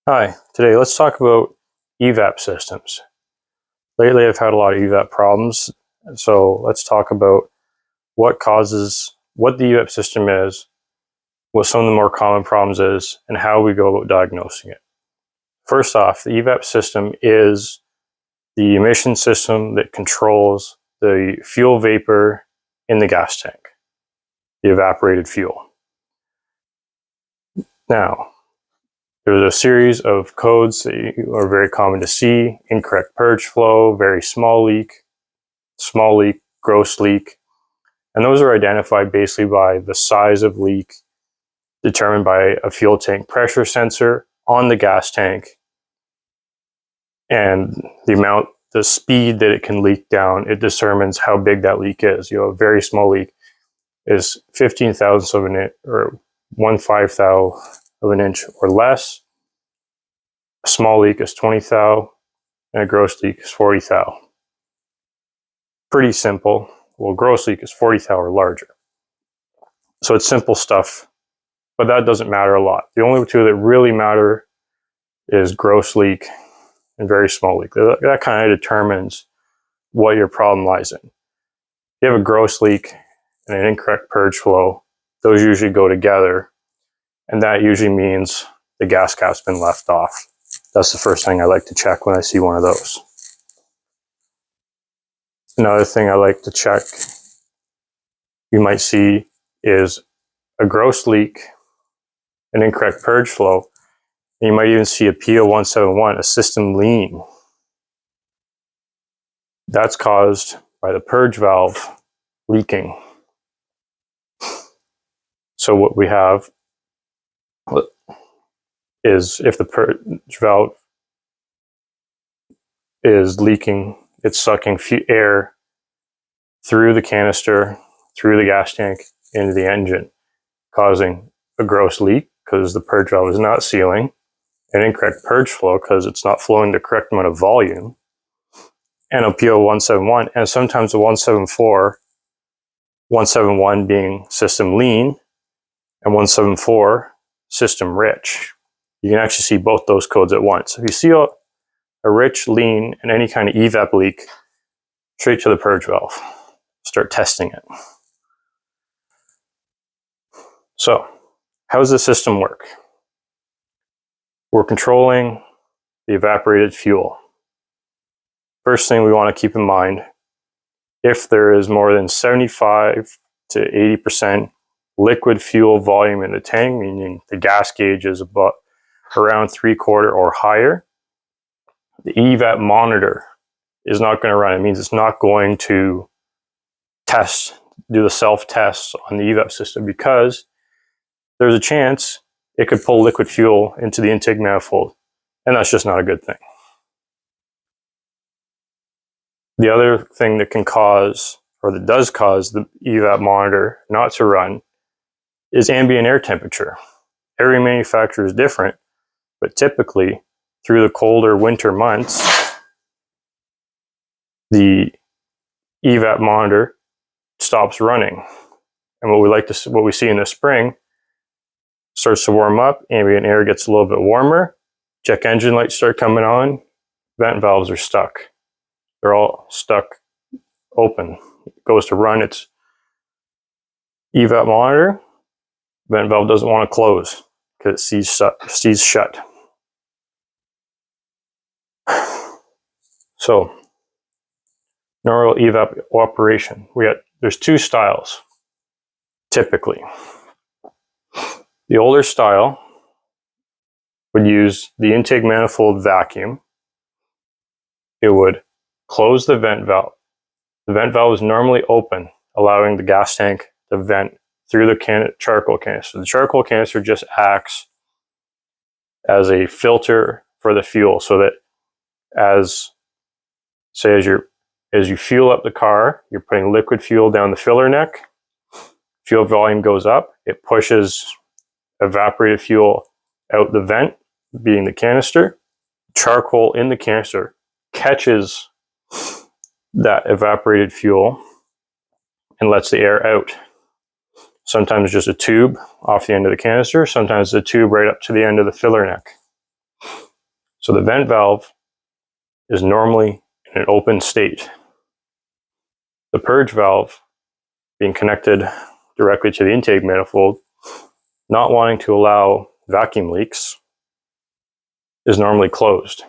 Hi, today let's talk about evap systems. Lately I've had a lot of evap problems, so let's talk about what the evap system is, what some of the more common problems is, and how we go about diagnosing it. First off, the evap system is the emission system that controls the fuel vapor in the gas tank, the evaporated fuel. Now, there's a series of codes that are very common to see: incorrect purge flow, very small leak, gross leak. And those are identified basically by the size of leak determined by a fuel tank pressure sensor on the gas tank and the speed that it can leak down. It determines how big that leak is. A very small leak is 15 thousandths of an inch or 1/5 thou of an inch or less. A small leak is 20 thou and a gross leak is 40 thou. Pretty simple. Well, gross leak is 40 thou or larger. So it's simple stuff, but that doesn't matter a lot. The only two that really matter is gross leak and very small leak. That kind of determines what your problem lies in. If you have a gross leak and an incorrect purge flow, those usually go together, and that usually means the gas cap's been left off. That's the first thing I like to check when I see one of those. Another thing I like to check you might see is a gross leak, an incorrect purge flow, and you might even see a P0171, a system lean. That's caused by the purge valve leaking. So what we have is, if the purge valve is leaking, it's sucking air through the canister, through the gas tank, into the engine, causing a gross leak because the purge valve is not sealing, an incorrect purge flow because it's not flowing the correct amount of volume, and a P0171, and sometimes a 174, 171 being system lean, and 174 system rich. You can actually see both those codes at once. If you see a rich, lean, and any kind of evap leak, straight to the purge valve. Start testing it. So, how does the system work? We're controlling the evaporated fuel. First thing we want to keep in mind, if there is more than 75 to 80% liquid fuel volume in the tank, meaning the gas gauge is about around 3/4 or higher, the evap monitor is not going to run. It means it's not going to do the self-tests on the evap system, because there's a chance it could pull liquid fuel into the intake manifold, and that's just not a good thing. The other thing that can cause, or that does cause, the evap monitor not to run is ambient air temperature. Every manufacturer is different, but typically through the colder winter months, the evap monitor stops running. And what we see in the spring, starts to warm up, ambient air gets a little bit warmer, check engine lights start coming on, vent valves are stuck. They're all stuck open. It goes to run its evap monitor, vent valve doesn't want to close because it sees shut. So, normal evap operation. There's two styles, typically. The older style would use the intake manifold vacuum. It would close the vent valve. The vent valve is normally open, allowing the gas tank to vent through the charcoal canister. The charcoal canister just acts as a filter for the fuel, so that as you fuel up the car, you're putting liquid fuel down the filler neck, fuel volume goes up, it pushes evaporated fuel out the vent, being the canister. Charcoal in the canister catches that evaporated fuel and lets the air out. Sometimes just a tube off the end of the canister, sometimes a tube right up to the end of the filler neck. So the vent valve is normally in an open state. The purge valve, being connected directly to the intake manifold, not wanting to allow vacuum leaks, is normally closed.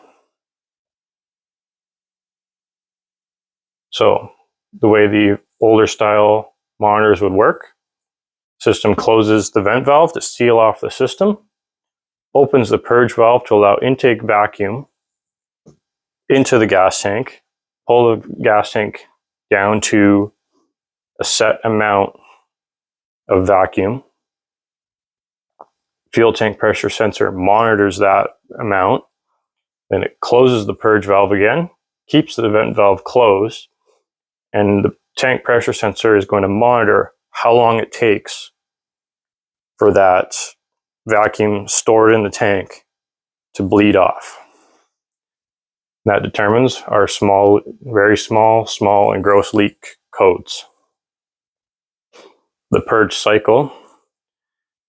So the way the older style monitors would work, system closes the vent valve to seal off the system, opens the purge valve to allow intake vacuum into the gas tank, pull the gas tank down to a set amount of vacuum. Fuel tank pressure sensor monitors that amount, then it closes the purge valve again, keeps the vent valve closed, and the tank pressure sensor is going to monitor how long it takes for that vacuum stored in the tank to bleed off. That determines our small, very small, small, and gross leak codes. The purge cycle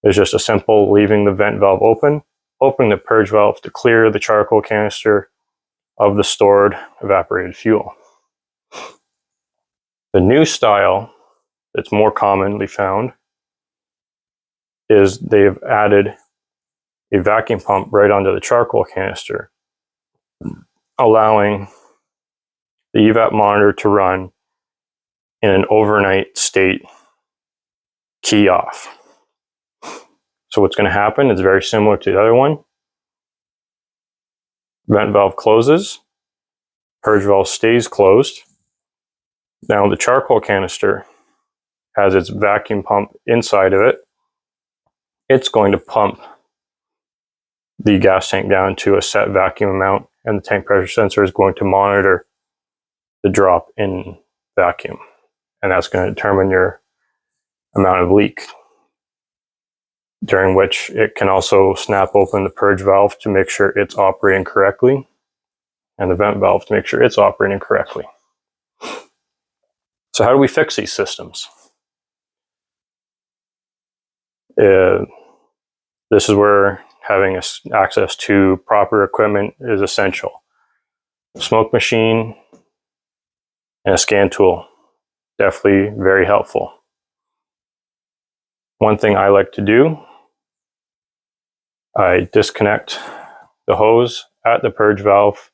is just a simple leaving the vent valve open, opening the purge valve to clear the charcoal canister of the stored evaporated fuel. The new style that's more commonly found is they've added a vacuum pump right onto the charcoal canister, allowing the evap monitor to run in an overnight state, key off. So what's going to happen is very similar to the other one. Vent valve closes, purge valve stays closed. Now the charcoal canister has its vacuum pump inside of it. It's going to pump the gas tank down to a set vacuum amount, and the tank pressure sensor is going to monitor the drop in vacuum, and that's going to determine your amount of leak, during which it can also snap open the purge valve to make sure it's operating correctly, and the vent valve to make sure it's operating correctly. So how do we fix these systems? This is where having access to proper equipment is essential. Smoke machine and a scan tool, definitely very helpful. One thing I like to do, I disconnect the hose at the purge valve.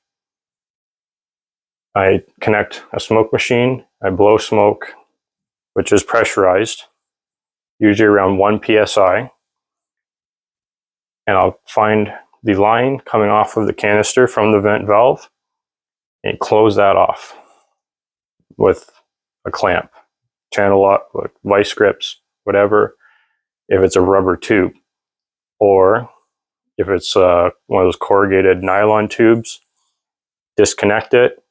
I connect a smoke machine, I blow smoke, which is pressurized, usually around 1 psi, and I'll find the line coming off of the canister from the vent valve and close that off with a clamp, channel lock, vice grips, whatever, if it's a rubber tube, or if it's one of those corrugated nylon tubes, disconnect it.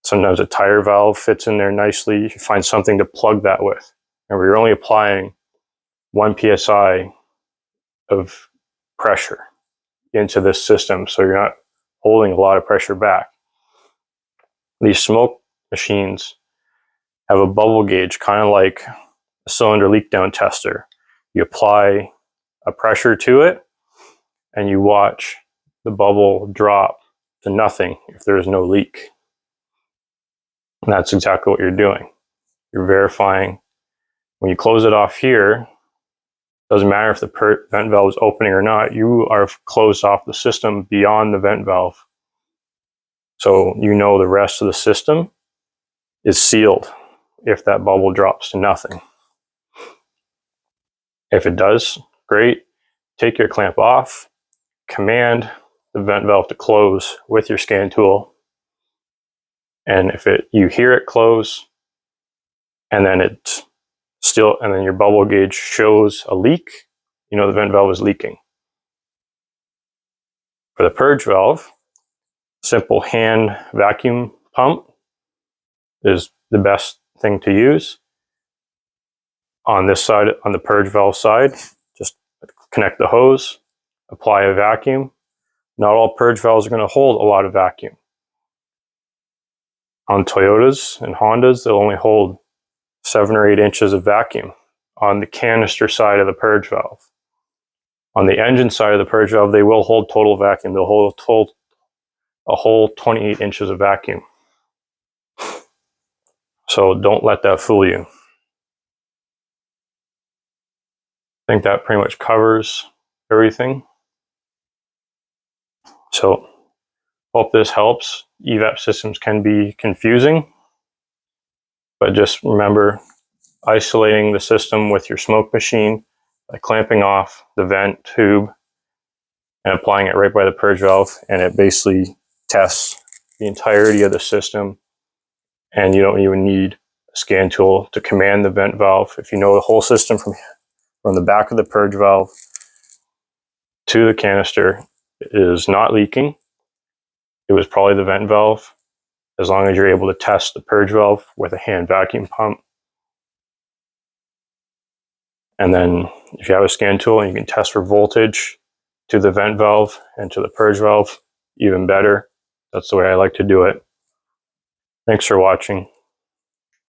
Sometimes a tire valve fits in there nicely. You find something to plug that with. And we're only applying 1 psi of pressure into this system, so you're not holding a lot of pressure back. These smoke machines have a bubble gauge, kind of like a cylinder leak down tester. You apply a pressure to it, and you watch the bubble drop to nothing if there is no leak. And that's exactly what you're doing. You're verifying when you close it off here. Doesn't matter if the vent valve is opening or not, you are closed off the system beyond the vent valve. So you know the rest of the system is sealed if that bubble drops to nothing. If it does, great. Take your clamp off, command the vent valve to close with your scan tool. And if you hear it close, and then your bubble gauge shows a leak, you know the vent valve is leaking. For the purge valve, simple hand vacuum pump is the best thing to use. On this side, on the purge valve side, just connect the hose, apply a vacuum. Not all purge valves are going to hold a lot of vacuum. On Toyotas and Hondas, they'll only hold 7 or 8 inches of vacuum on the canister side of the purge valve. On the engine side of the purge valve, they will hold total vacuum. They'll hold a whole 28 inches of vacuum. So don't let that fool you. I think that pretty much covers everything. So hope this helps. Evap systems can be confusing, but just remember isolating the system with your smoke machine by clamping off the vent tube and applying it right by the purge valve, and it basically tests the entirety of the system, and you don't even need a scan tool to command the vent valve. If you know the whole system from the back of the purge valve to the canister is not leaking, it was probably the vent valve. As long as you're able to test the purge valve with a hand vacuum pump. And then if you have a scan tool and you can test for voltage to the vent valve and to the purge valve, even better. That's the way I like to do it. Thanks for watching.